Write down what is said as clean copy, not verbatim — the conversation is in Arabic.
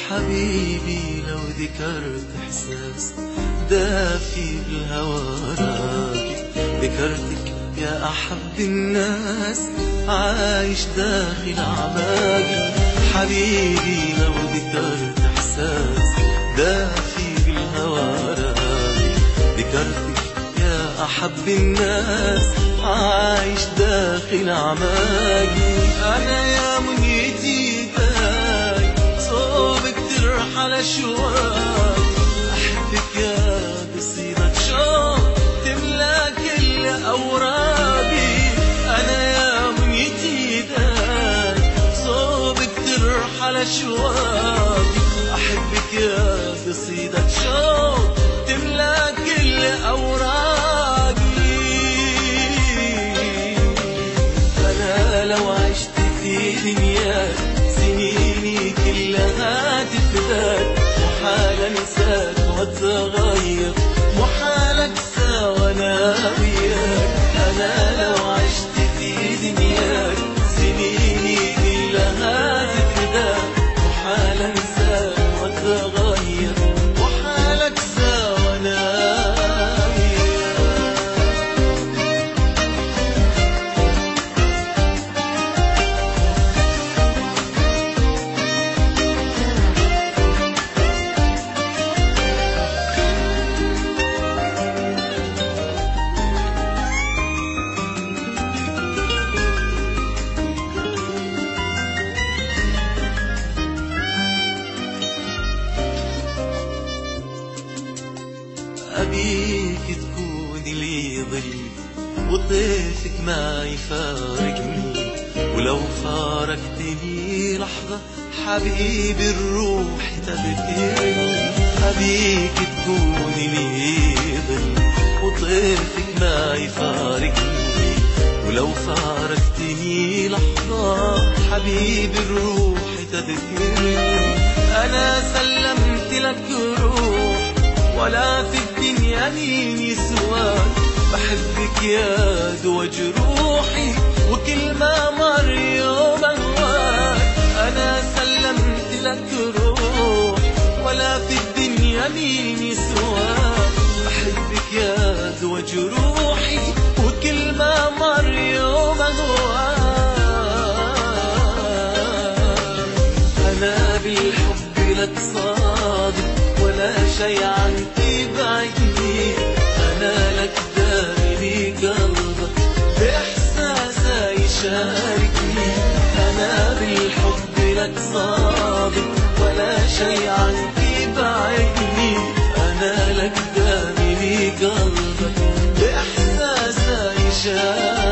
حبيبي لو ذكرت إحساس دافي بالهوى راقي، ذكرتك يا أحب الناس عايش داخل أعماقي. حبيبي لو ذكرت إحساس دافي بالهوى راقي، ذكرتك يا أحب الناس عايش داخل أعماقي. أنا يا منيتي داي صوبك ترحل أشواق، أحبك يا قصيدة شوق تملى كل أوراقي. أنا يا منيتي داي صوبك ترحل أشواق، أحبك يا قصيدة شوق تملى كل أوراقي. أنا لو عشت في دنياك سنيني كلها تفداك، محال أنساك وأتغير، محال أنسى وأنا وياك. أنا لو عشت في دنياك سنيني كلها تفداك، محال أنساك وأتغير، محال أنسى وأنا أبيك تكوني لي ضيف وطيفك ما يفارقني، ولو فارقتني لحظة حبيبي الروح تبكيني. أبيك تكوني لي ضيف وطيفك ما يفارقني، ولو فارقتني لحظة حبيبي الروح تبكيني. أنا سلمت لك روح ولا في الدنيا مين يسواك، بحبك يا دوا جروحي وكل ما مر يوم أهواك. أنا سلمت لك روح ولا في الدنيا مين يسواك، بحبك يا دوا جروحي وكل ما مر يوم أهواك. أنا بالحب لك صادق ولا شي عنك بعيدني، أنا لك داري قلبك بإحساسه يشاركني. أنا بالحب لك صادق ولا شي عنك بعيدني، أنا لك داري قلبك بإحساسه يشاركني.